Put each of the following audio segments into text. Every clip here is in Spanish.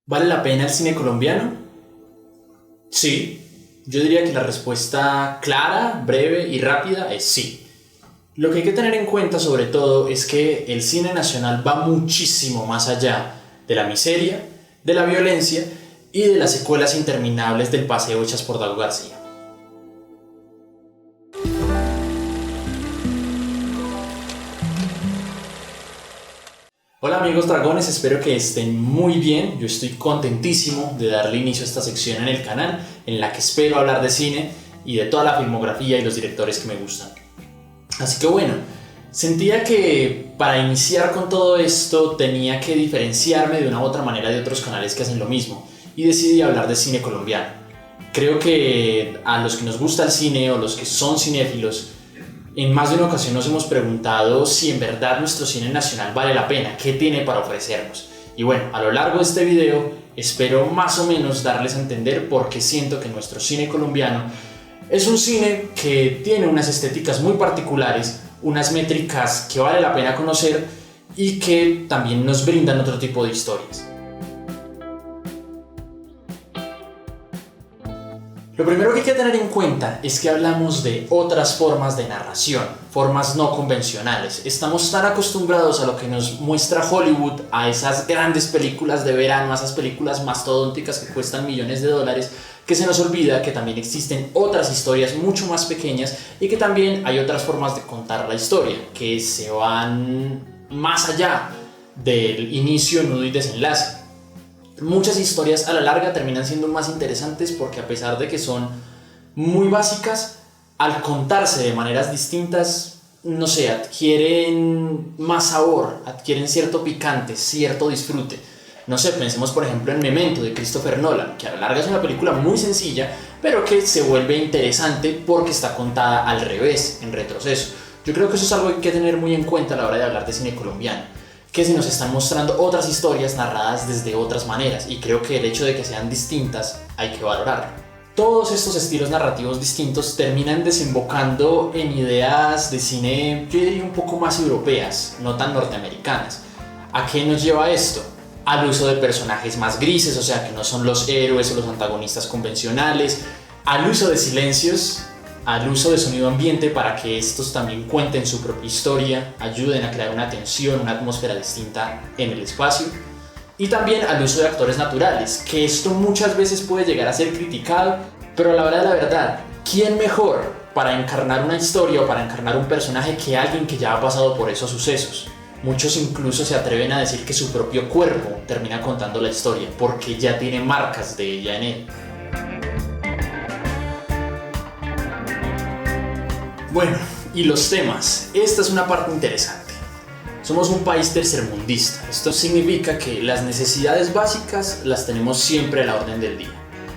¿Vale la pena el cine colombiano? Sí, yo diría que la respuesta clara, breve y rápida es sí. Lo que hay que tener en cuenta sobre todo es que el cine nacional va muchísimo más allá de la miseria, de la violencia y de las secuelas interminables del paseo hechas por Dago García. Hola amigos dragones, espero que estén muy bien. Yo estoy contentísimo de darle inicio a esta sección en el canal en la que espero hablar de cine y de toda la filmografía y los directores que me gustan. Así que bueno, sentía que para iniciar con todo esto tenía que diferenciarme de una u otra manera de otros canales que hacen lo mismo y decidí hablar de cine colombiano. Creo que a los que nos gusta el cine o los que son cinéfilos, en más de una ocasión nos hemos preguntado si en verdad nuestro cine nacional vale la pena, qué tiene para ofrecernos. Y bueno, a lo largo de este video espero más o menos darles a entender por qué siento que nuestro cine colombiano es un cine que tiene unas estéticas muy particulares, unas métricas que vale la pena conocer y que también nos brindan otro tipo de historias. Lo primero que hay que tener en cuenta es que hablamos de otras formas de narración, formas no convencionales. Estamos tan acostumbrados a lo que nos muestra Hollywood, a esas grandes películas de verano, a esas películas mastodónticas que cuestan millones de dólares, que se nos olvida que también existen otras historias mucho más pequeñas y que también hay otras formas de contar la historia, que se van más allá del inicio, nudo y desenlace. Muchas historias a la larga terminan siendo más interesantes porque a pesar de que son muy básicas, al contarse de maneras distintas, no sé, adquieren más sabor, adquieren cierto picante, cierto disfrute. No sé, pensemos por ejemplo en Memento de Christopher Nolan, que a la larga es una película muy sencilla, pero que se vuelve interesante porque está contada al revés, en retroceso. Yo creo que eso es algo que hay que tener muy en cuenta a la hora de hablar de cine colombiano, que se nos están mostrando otras historias narradas desde otras maneras, y creo que el hecho de que sean distintas hay que valorarlo. Todos estos estilos narrativos distintos terminan desembocando en ideas de cine, yo diría un poco más europeas, no tan norteamericanas. ¿A qué nos lleva esto? Al uso de personajes más grises, o sea que no son los héroes o los antagonistas convencionales, al uso de silencios, al uso de sonido ambiente para que estos también cuenten su propia historia, ayuden a crear una tensión, una atmósfera distinta en el espacio, y también al uso de actores naturales, que esto muchas veces puede llegar a ser criticado, pero a la hora de la verdad, ¿quién mejor para encarnar una historia o para encarnar un personaje que alguien que ya ha pasado por esos sucesos? Muchos incluso se atreven a decir que su propio cuerpo termina contando la historia porque ya tiene marcas de ella en él. Bueno, y los temas. Esta es una parte interesante. Somos un país tercermundista. Esto significa que las necesidades básicas las tenemos siempre a la orden del día.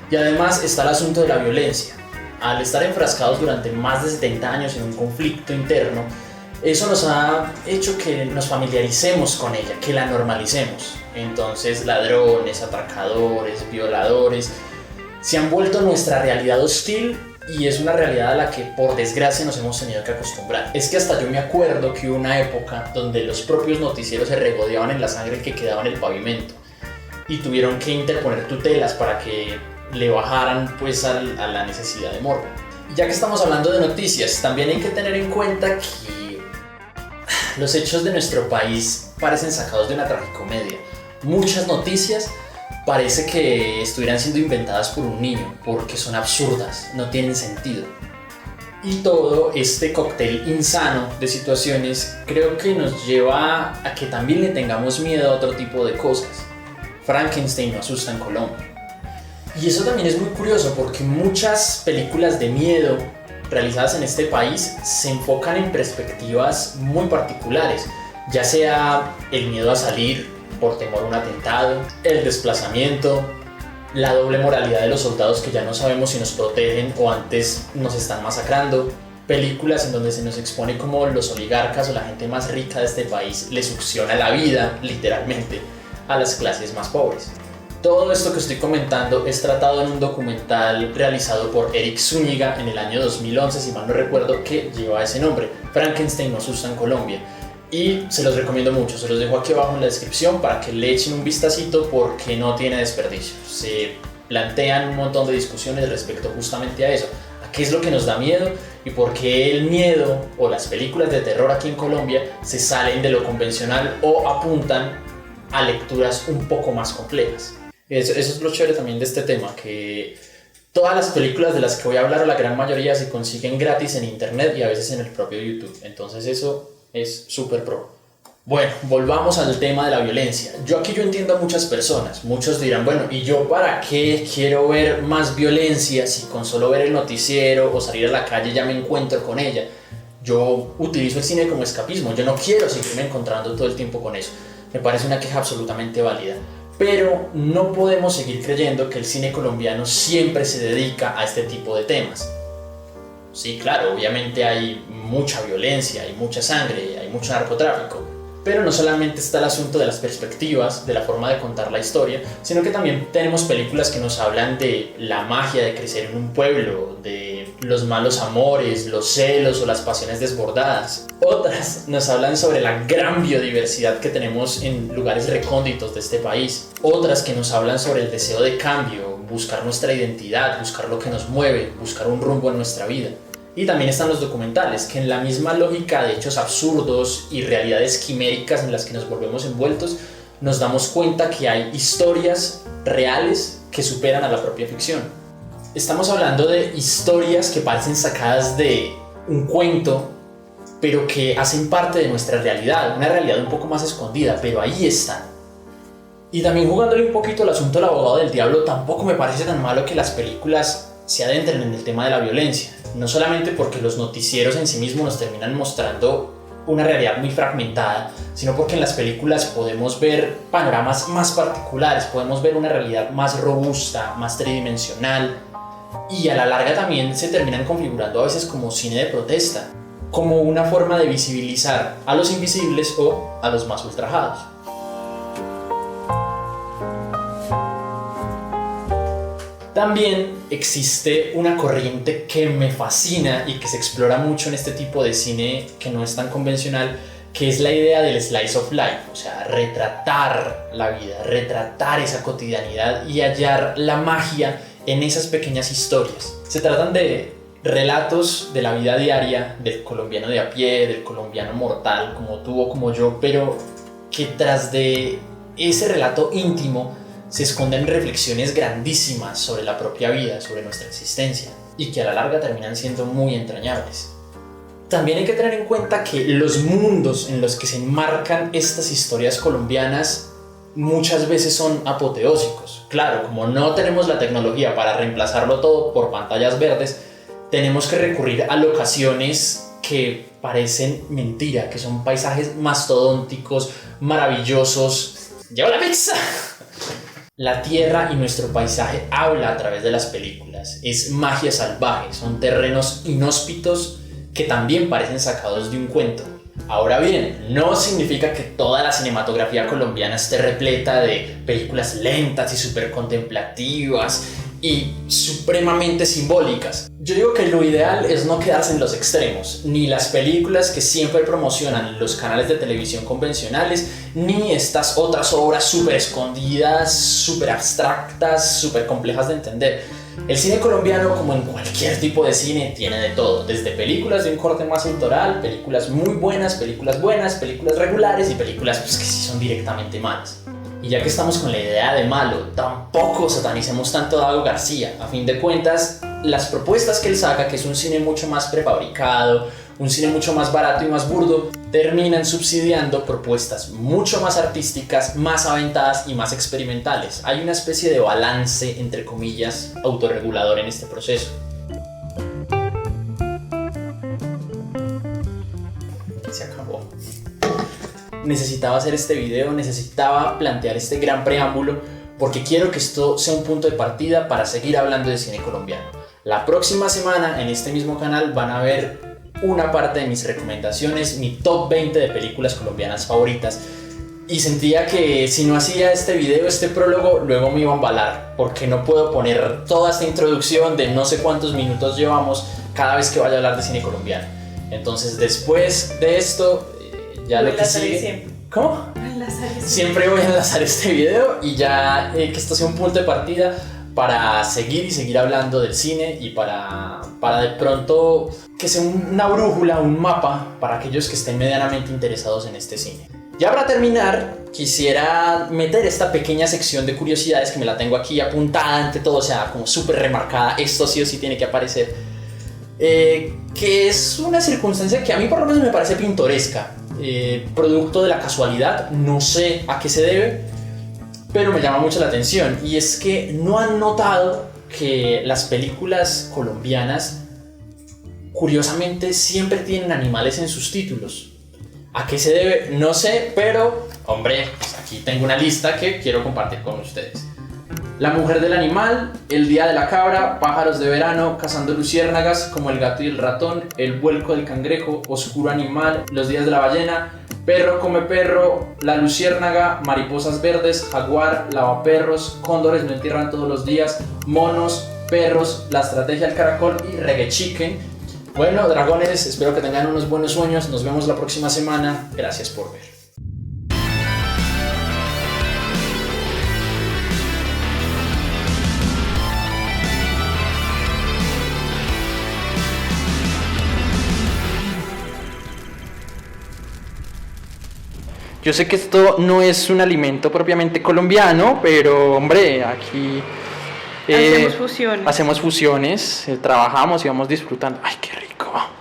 Y además está el asunto de la violencia. Al estar enfrascados durante más de 70 años en un conflicto interno, eso nos ha hecho que nos familiaricemos con ella, que la normalicemos. Entonces ladrones, atracadores, violadores se han vuelto nuestra realidad hostil. Y es una realidad a la que por desgracia nos hemos tenido que acostumbrar. Es que hasta yo me acuerdo que hubo una época donde los propios noticieros se regodeaban en la sangre que quedaba en el pavimento y tuvieron que interponer tutelas para que le bajaran pues a la necesidad de morbo. Y ya que estamos hablando de noticias, también hay que tener en cuenta que los hechos de nuestro país parecen sacados de una tragicomedia. Muchas noticias parece que estuvieran siendo inventadas por un niño, porque son absurdas, no tienen sentido. Y todo este cóctel insano de situaciones creo que nos lleva a que también le tengamos miedo a otro tipo de cosas. Frankenstein no asusta en Colombia. Y eso también es muy curioso porque muchas películas de miedo realizadas en este país se enfocan en perspectivas muy particulares, ya sea el miedo a salir por temor a un atentado, el desplazamiento, la doble moralidad de los soldados que ya no sabemos si nos protegen o antes nos están masacrando, películas en donde se nos expone como los oligarcas o la gente más rica de este país le succiona la vida, literalmente, a las clases más pobres. Todo esto que estoy comentando es tratado en un documental realizado por Eric Zúñiga en el año 2011, si mal no recuerdo, que lleva ese nombre, Frankenstein no asusta en Colombia. y se los recomiendo mucho, se los dejo aquí abajo en la descripción para que le echen un vistacito porque no tiene desperdicio. Se plantean un montón de discusiones respecto justamente a eso, a qué es lo que nos da miedo y por qué el miedo o las películas de terror aquí en Colombia se salen de lo convencional o apuntan a lecturas un poco más complejas. Eso es lo chévere también de este tema, que todas las películas de las que voy a hablar, o la gran mayoría, se consiguen gratis en internet y a veces en el propio YouTube. Entonces eso es súper pro. Bueno, volvamos al tema de la violencia. Yo entiendo a muchas personas. Muchos dirán, bueno, ¿y yo para qué quiero ver más violencia si con solo ver el noticiero o salir a la calle ya me encuentro con ella? Yo utilizo el cine como escapismo. Yo no quiero seguirme encontrando todo el tiempo con eso. Me parece una queja absolutamente válida. Pero no podemos seguir creyendo que el cine colombiano siempre se dedica a este tipo de temas. Sí, claro, obviamente hay mucha violencia, hay mucha sangre, hay mucho narcotráfico, pero no solamente está el asunto de las perspectivas, de la forma de contar la historia, sino que también tenemos películas que nos hablan de la magia de crecer en un pueblo, de los malos amores, los celos o las pasiones desbordadas. Otras nos hablan sobre la gran biodiversidad que tenemos en lugares recónditos de este país. Otras que nos hablan sobre el deseo de cambio, buscar nuestra identidad, buscar lo que nos mueve, buscar un rumbo en nuestra vida. Y también están los documentales, que en la misma lógica de hechos absurdos y realidades quiméricas en las que nos volvemos envueltos, nos damos cuenta que hay historias reales que superan a la propia ficción. Estamos hablando de historias que parecen sacadas de un cuento, pero que hacen parte de nuestra realidad, una realidad un poco más escondida, pero ahí están. Y también jugándole un poquito al asunto del abogado del diablo, tampoco me parece tan malo que las películas se adentren en el tema de la violencia. No solamente porque los noticieros en sí mismos nos terminan mostrando una realidad muy fragmentada, sino porque en las películas podemos ver panoramas más particulares, podemos ver una realidad más robusta, más tridimensional, y a la larga también se terminan configurando a veces como cine de protesta, como una forma de visibilizar a los invisibles o a los más ultrajados. También existe una corriente que me fascina y que se explora mucho en este tipo de cine que no es tan convencional, que es la idea del slice of life, o sea, retratar la vida, retratar esa cotidianidad y hallar la magia en esas pequeñas historias. Se tratan de relatos de la vida diaria del colombiano de a pie, del colombiano mortal, como tú o como yo, pero que tras de ese relato íntimo se esconden reflexiones grandísimas sobre la propia vida, sobre nuestra existencia, y que a la larga terminan siendo muy entrañables. También hay que tener en cuenta que los mundos en los que se enmarcan estas historias colombianas muchas veces son apoteósicos. Claro, como no tenemos la tecnología para reemplazarlo todo por pantallas verdes, tenemos que recurrir a locaciones que parecen mentira, que son paisajes mastodónticos, maravillosos. ¡Lleva la pizza! La tierra y nuestro paisaje habla a través de las películas. Es magia salvaje, son terrenos inhóspitos que también parecen sacados de un cuento. Ahora bien, no significa que toda la cinematografía colombiana esté repleta de películas lentas y súper contemplativas y supremamente simbólicas. Yo digo que lo ideal es no quedarse en los extremos, ni las películas que siempre promocionan los canales de televisión convencionales, ni estas otras obras súper escondidas, súper abstractas, súper complejas de entender. El cine colombiano, como en cualquier tipo de cine, tiene de todo, desde películas de un corte más autoral, películas muy buenas, películas regulares y películas que sí son directamente malas. Y ya que estamos con la idea de malo, tampoco satanicemos tanto a Dago García. A fin de cuentas, las propuestas que él saca, que es un cine mucho más prefabricado, un cine mucho más barato y más burdo, terminan subsidiando propuestas mucho más artísticas, más aventadas y más experimentales. Hay una especie de balance, entre comillas, autorregulador en este proceso. Se acabó. Necesitaba hacer este video, necesitaba plantear este gran preámbulo, porque quiero que esto sea un punto de partida para seguir hablando de cine colombiano. La próxima semana en este mismo canal van a ver una parte de mis recomendaciones, mi top 20 de películas colombianas favoritas, y sentía que si no hacía este video, este prólogo, luego me iba a embalar, porque no puedo poner toda esta introducción de no sé cuántos minutos llevamos cada vez que vaya a hablar de cine colombiano. Entonces después de esto Ya lo que sigue. Siempre. ¿Cómo? Enlazar Siempre voy a enlazar este video y ya que esto sea un punto de partida para seguir hablando del cine y para de pronto que sea una brújula, un mapa para aquellos que estén medianamente interesados en este cine. Ya para terminar, quisiera meter esta pequeña sección de curiosidades que me la tengo aquí apuntada ante todo, o sea, como súper remarcada, esto sí o sí tiene que aparecer, que es una circunstancia que a mí por lo menos me parece pintoresca, producto de la casualidad, no sé a qué se debe, pero me llama mucho la atención, y es que no han notado que las películas colombianas curiosamente siempre tienen animales en sus títulos. ¿A qué se debe? No sé, pero hombre, pues aquí tengo una lista que quiero compartir con ustedes. La mujer del animal, el día de la cabra, pájaros de verano, cazando luciérnagas como el gato y el ratón, el vuelco del cangrejo, oscuro animal, los días de la ballena, perro come perro, la luciérnaga, mariposas verdes, jaguar, lavaperros, cóndores no entierran todos los días, monos, perros, la estrategia del caracol y reggae chicken. Bueno, dragones, espero que tengan unos buenos sueños, nos vemos la próxima semana, gracias por ver. Yo sé que esto no es un alimento propiamente colombiano, pero hombre, aquí hacemos fusiones. Hacemos fusiones, trabajamos y vamos disfrutando. ¡Ay, qué rico!